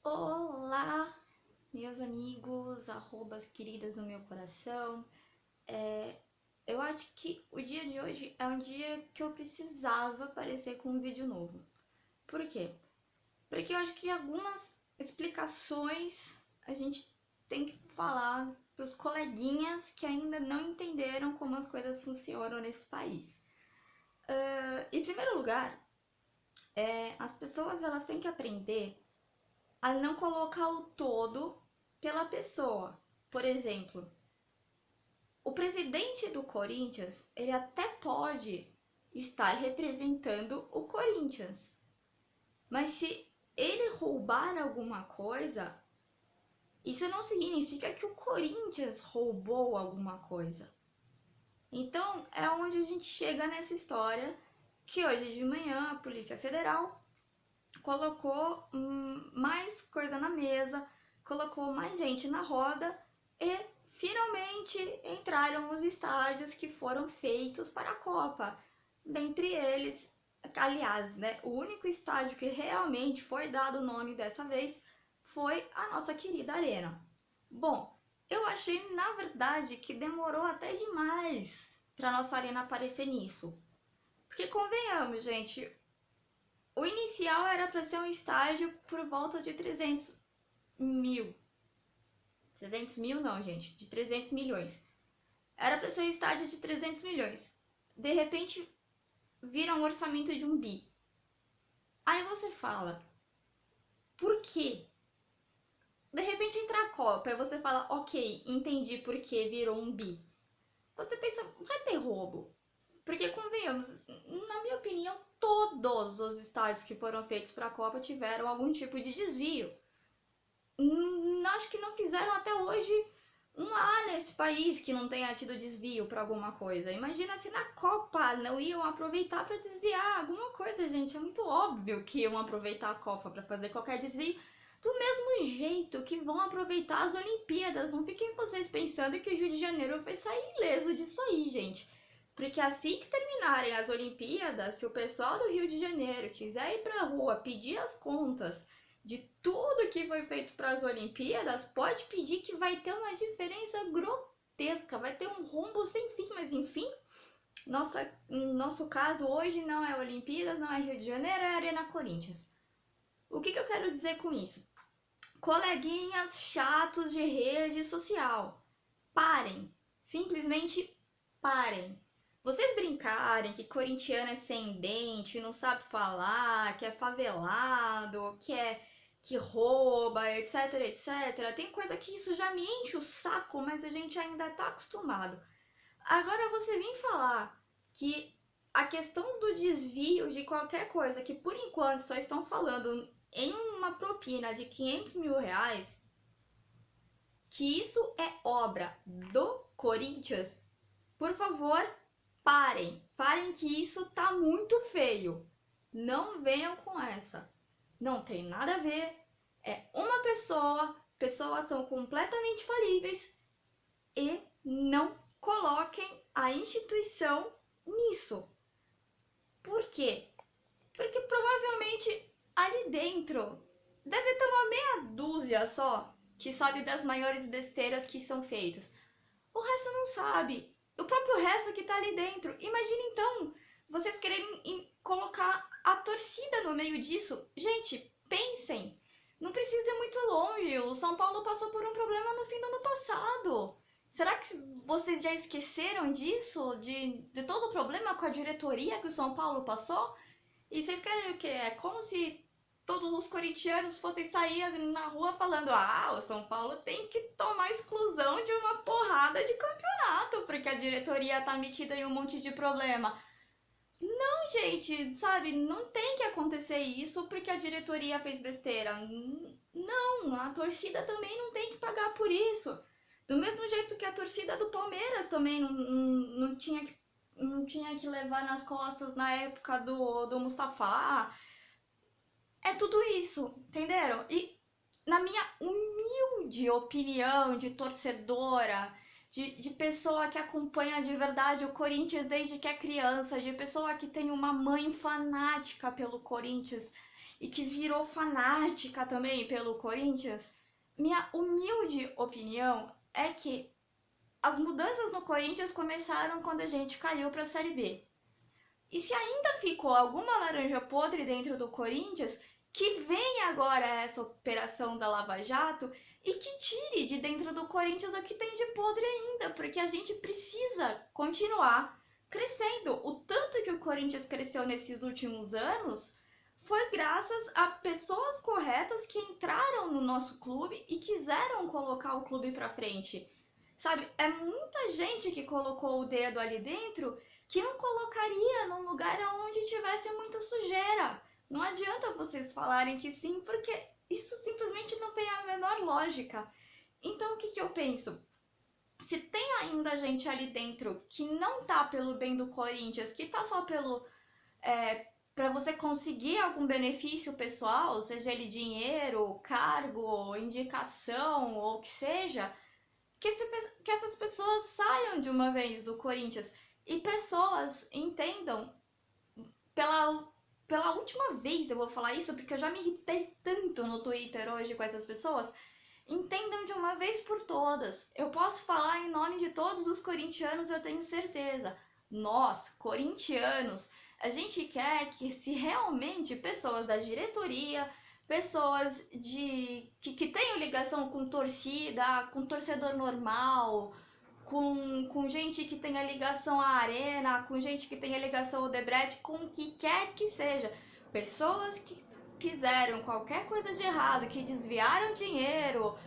Olá, meus amigos, arrobas queridas do meu coração. Eu acho que o dia de hoje é um dia que eu precisava aparecer com um vídeo novo. Por quê? Porque eu acho que algumas explicações a gente tem que falar para os coleguinhas que ainda não entenderam como as coisas funcionam nesse país. Em primeiro lugar, as pessoas elas têm que aprender a não colocar o todo pela pessoa. Por exemplo, o presidente do Corinthians, ele até pode estar representando o Corinthians, mas se ele roubar alguma coisa, isso não significa que o Corinthians roubou alguma coisa. Então é onde a gente chega nessa história que hoje de manhã a Polícia Federal colocou mais coisa na mesa, colocou mais gente na roda e finalmente entraram os estádios que foram feitos para a Copa. Dentre eles, aliás, né, o único estádio que realmente foi dado o nome dessa vez foi a nossa querida Arena. Bom, eu achei na verdade que demorou até demais para nossa Arena aparecer nisso. Porque convenhamos, gente, o inicial era para ser um estágio por volta de 300 mil. 300 mil não, gente, de 300 milhões. Era para ser um estágio de 300 milhões. De repente, vira um orçamento de 1 bi. Aí você fala, por quê? De repente entra a Copa e você fala, ok, entendi por que virou 1 bi. Você pensa, vai ter roubo. Porque, convenhamos, na minha opinião, todos os estádios que foram feitos para a Copa tiveram algum tipo de desvio. Acho que não fizeram até hoje um A nesse país que não tenha tido desvio para alguma coisa. Imagina se na Copa não iam aproveitar para desviar alguma coisa, gente. É muito óbvio que iam aproveitar a Copa para fazer qualquer desvio. Do mesmo jeito que vão aproveitar as Olimpíadas. Não fiquem vocês pensando que o Rio de Janeiro vai sair ileso disso aí, gente. Porque assim que terminarem as Olimpíadas, se o pessoal do Rio de Janeiro quiser ir pra rua pedir as contas de tudo que foi feito para as Olimpíadas, pode pedir que vai ter uma diferença grotesca, vai ter um rombo sem fim, mas enfim, nosso caso hoje não é Olimpíadas, não é Rio de Janeiro, é Arena Corinthians. O que eu quero dizer com isso? Coleguinhas chatos de rede social, parem, simplesmente parem. Vocês brincarem que corintiano é sem dente, não sabe falar, que é favelado, que rouba, etc, etc. Tem coisa que isso já me enche o saco, mas a gente ainda tá acostumado. Agora você vem falar que a questão do desvio de qualquer coisa, que por enquanto só estão falando em uma propina de 500 mil reais, que isso é obra do Corinthians, por favor, parem que isso tá muito feio. Não venham com essa. Não tem nada a ver. É uma pessoa, pessoas são completamente falíveis e não coloquem a instituição nisso. Por quê? Porque provavelmente ali dentro deve ter uma meia dúzia só que sabe das maiores besteiras que são feitas. O resto não sabe. O próprio resto que tá ali dentro. Imagina então, vocês querem colocar a torcida no meio disso. Gente, pensem. Não precisa ir muito longe. O São Paulo passou por um problema no fim do ano passado. Será que vocês já esqueceram disso? De todo o problema com a diretoria que o São Paulo passou? E vocês querem o quê? É como se todos os corintianos fossem sair na rua falando: ah, o São Paulo tem que tomar exclusão de uma porrada de campeonato, porque a diretoria tá metida em um monte de problema. Não, gente, sabe, não tem que acontecer isso porque a diretoria fez besteira. Não, a torcida também não tem que pagar por isso. Do mesmo jeito que a torcida do Palmeiras também não tinha que levar nas costas na época do Mustafa. É tudo isso, entenderam? E na minha humilde opinião de torcedora, de pessoa que acompanha de verdade o Corinthians desde que é criança, de pessoa que tem uma mãe fanática pelo Corinthians, e que virou fanática também pelo Corinthians, minha humilde opinião é que as mudanças no Corinthians começaram quando a gente caiu para a Série B. E se ainda ficou alguma laranja podre dentro do Corinthians, que venha agora essa operação da Lava Jato e que tire de dentro do Corinthians o que tem de podre ainda, porque a gente precisa continuar crescendo. O tanto que o Corinthians cresceu nesses últimos anos foi graças a pessoas corretas que entraram no nosso clube e quiseram colocar o clube para frente. Sabe, é muita gente que colocou o dedo ali dentro que não colocaria num lugar onde tivesse muita sujeira. Não adianta vocês falarem que sim, porque isso simplesmente não tem a menor lógica. Então o que eu penso? Se tem ainda gente ali dentro que não tá pelo bem do Corinthians, que tá só pelo... para você conseguir algum benefício pessoal, seja ele dinheiro, cargo, indicação ou o que seja, que essas pessoas saiam de uma vez do Corinthians e pessoas entendam, pela última vez eu vou falar isso porque eu já me irritei tanto no Twitter hoje com essas pessoas, entendam de uma vez por todas. Eu posso falar em nome de todos os corintianos, eu tenho certeza. Nós, corintianos, a gente quer que se realmente pessoas da diretoria, pessoas que tenham ligação com torcida, com torcedor normal, com gente que tenha ligação à arena, com gente que tenha ligação ao Debrecht, com o que quer que seja. Pessoas que fizeram qualquer coisa de errado, que desviaram dinheiro,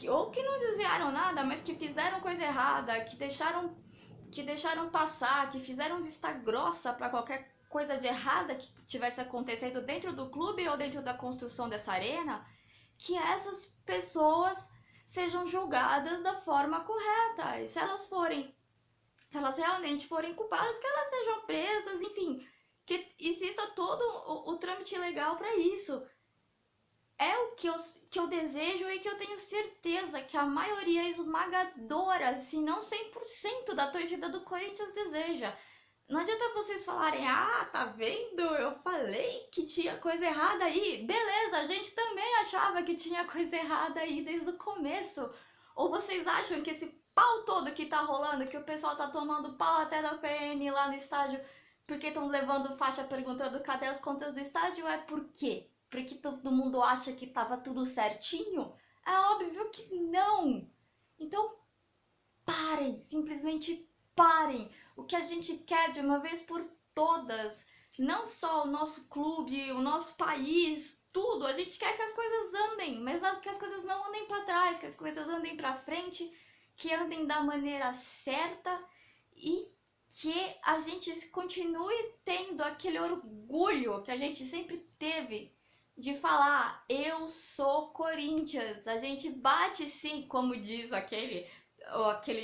ou que não desviaram nada, mas que fizeram coisa errada, que deixaram passar, que fizeram vista grossa para qualquer coisa de errada que tivesse acontecendo dentro do clube ou dentro da construção dessa arena, que essas pessoas sejam julgadas da forma correta. E se elas realmente forem culpadas, que elas sejam presas, enfim, que exista todo o trâmite legal para isso. É o que eu desejo e que eu tenho certeza que a maioria esmagadora, se não 100% da torcida do Corinthians deseja. Não adianta vocês falarem, tá vendo? Eu falei que tinha coisa errada aí. Beleza, a gente também achava que tinha coisa errada aí desde o começo. Ou vocês acham que esse pau todo que tá rolando, que o pessoal tá tomando pau até da PM lá no estádio, porque estão levando faixa perguntando cadê as contas do estádio, é por quê? Porque todo mundo acha que tava tudo certinho? É óbvio que não. Então, parem, simplesmente parem. O que a gente quer de uma vez por todas, não só o nosso clube, o nosso país, tudo, a gente quer que as coisas andem, mas que as coisas não andem para trás, que as coisas andem para frente, que andem da maneira certa e que a gente continue tendo aquele orgulho que a gente sempre teve de falar, eu sou Corinthians. A gente bate sim, como diz aquele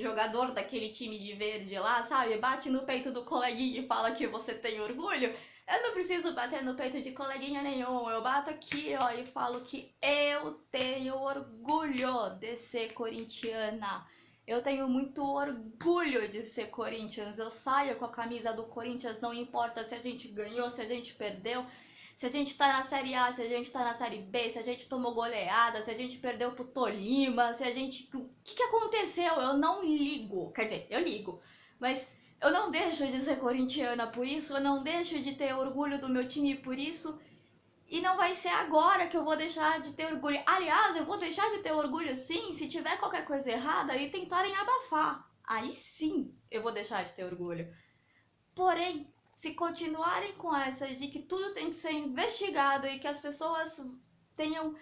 jogador daquele time de verde lá, sabe? Bate no peito do coleguinha e fala que você tem orgulho. Eu não preciso bater no peito de coleguinha nenhum. Eu bato aqui, ó, e falo que eu tenho orgulho de ser corintiana. Eu tenho muito orgulho de ser Corinthians. Eu saio com a camisa do Corinthians, não importa se a gente ganhou, se a gente perdeu. Se a gente tá na Série A, se a gente tá na Série B, se a gente tomou goleada, se a gente perdeu pro Tolima, se a gente... O que aconteceu? Eu não ligo. Quer dizer, eu ligo. Mas eu não deixo de ser corintiana por isso, eu não deixo de ter orgulho do meu time por isso. E não vai ser agora que eu vou deixar de ter orgulho. Aliás, eu vou deixar de ter orgulho sim, se tiver qualquer coisa errada e tentarem abafar. Aí sim eu vou deixar de ter orgulho. Porém, se continuarem com essa de que tudo tem que ser investigado e que as pessoas tenham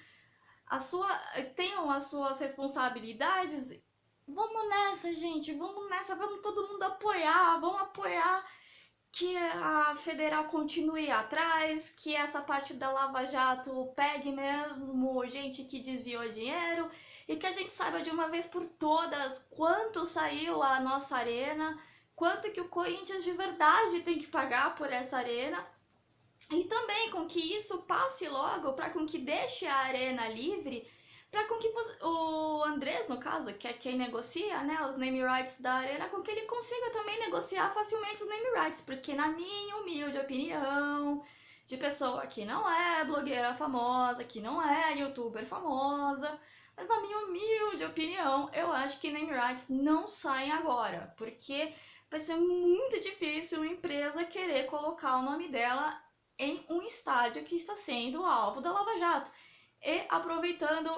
as suas responsabilidades, vamos nessa, gente, vamos nessa, vamos todo mundo apoiar, vamos apoiar que a federal continue atrás, que essa parte da Lava Jato pegue mesmo gente que desviou dinheiro e que a gente saiba de uma vez por todas quanto saiu a nossa arena, quanto que o Corinthians de verdade tem que pagar por essa arena e também com que isso passe logo para com que deixe a arena livre, para com que o Andrés, no caso, que é quem negocia, né, os name rights da arena, com que ele consiga também negociar facilmente os name rights, porque na minha humilde opinião, de pessoa que não é blogueira famosa, que não é youtuber famosa. Mas na minha humilde opinião, eu acho que name rights não saem agora, porque vai ser muito difícil uma empresa querer colocar o nome dela em um estádio que está sendo alvo da Lava Jato. E aproveitando,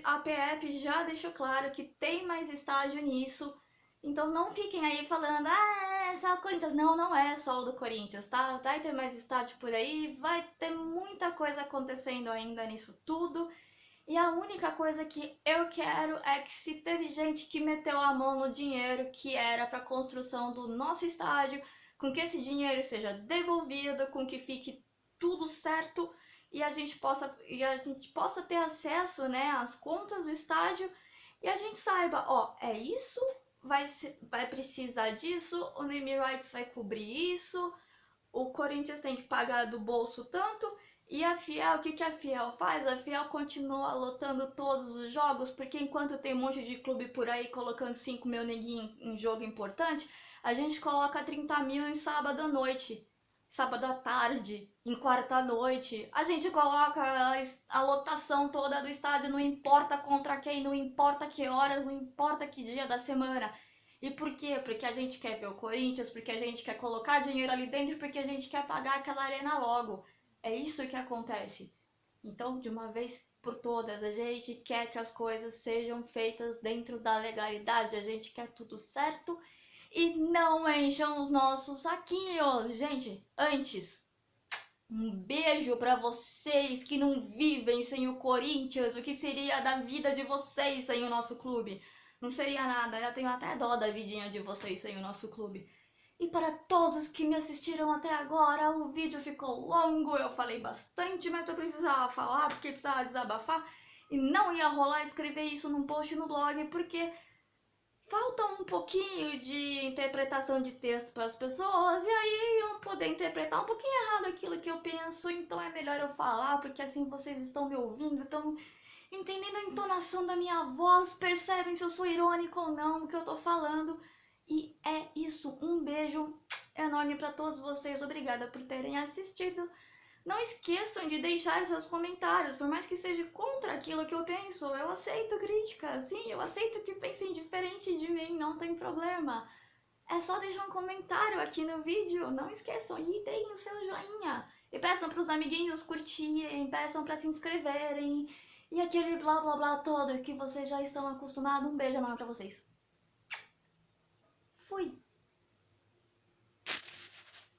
a PF já deixou claro que tem mais estádio nisso. Então não fiquem aí falando, é só o Corinthians. Não, não é só o do Corinthians, tá? Vai ter mais estádio por aí, vai ter muita coisa acontecendo ainda nisso tudo. E a única coisa que eu quero é que, se teve gente que meteu a mão no dinheiro que era para a construção do nosso estádio, com que esse dinheiro seja devolvido, com que fique tudo certo e a gente possa ter acesso, né, às contas do estádio e a gente saiba, ó, é isso, vai precisar disso, o name rights vai cobrir isso, o Corinthians tem que pagar do bolso tanto. E a Fiel, o que a Fiel faz? A Fiel continua lotando todos os jogos, porque enquanto tem um monte de clube por aí colocando 5 mil neguinhos em jogo importante, a gente coloca 30 mil em sábado à noite, sábado à tarde, em quarta à noite. A gente coloca a lotação toda do estádio, não importa contra quem, não importa que horas, não importa que dia da semana. E por quê? Porque a gente quer ver o Corinthians, porque a gente quer colocar dinheiro ali dentro, porque a gente quer pagar aquela arena logo. É isso que acontece. Então, de uma vez por todas, a gente quer que as coisas sejam feitas dentro da legalidade, a gente quer tudo certo e não encham os nossos saquinhos. Gente, antes, um beijo para vocês que não vivem sem o Corinthians. O que seria da vida de vocês sem o nosso clube? Não seria nada, eu tenho até dó da vidinha de vocês sem o nosso clube. E para todos que me assistiram até agora, o vídeo ficou longo, eu falei bastante, mas eu precisava falar porque precisava desabafar. E não ia rolar escrever isso num post no blog, porque falta um pouquinho de interpretação de texto para as pessoas, e aí iam poder interpretar um pouquinho errado aquilo que eu penso, então é melhor eu falar, porque assim vocês estão me ouvindo, estão entendendo a entonação da minha voz, percebem se eu sou irônico ou não o que eu tô falando. E é isso, um beijo enorme para todos vocês, obrigada por terem assistido. Não esqueçam de deixar seus comentários, por mais que seja contra aquilo que eu penso, eu aceito críticas, sim, eu aceito que pensem diferente de mim, não tem problema. É só deixar um comentário aqui no vídeo, não esqueçam, e deem o seu joinha. E peçam para os amiguinhos curtirem, peçam para se inscreverem, e aquele blá blá blá todo que vocês já estão acostumados. Um beijo enorme para vocês. Fui!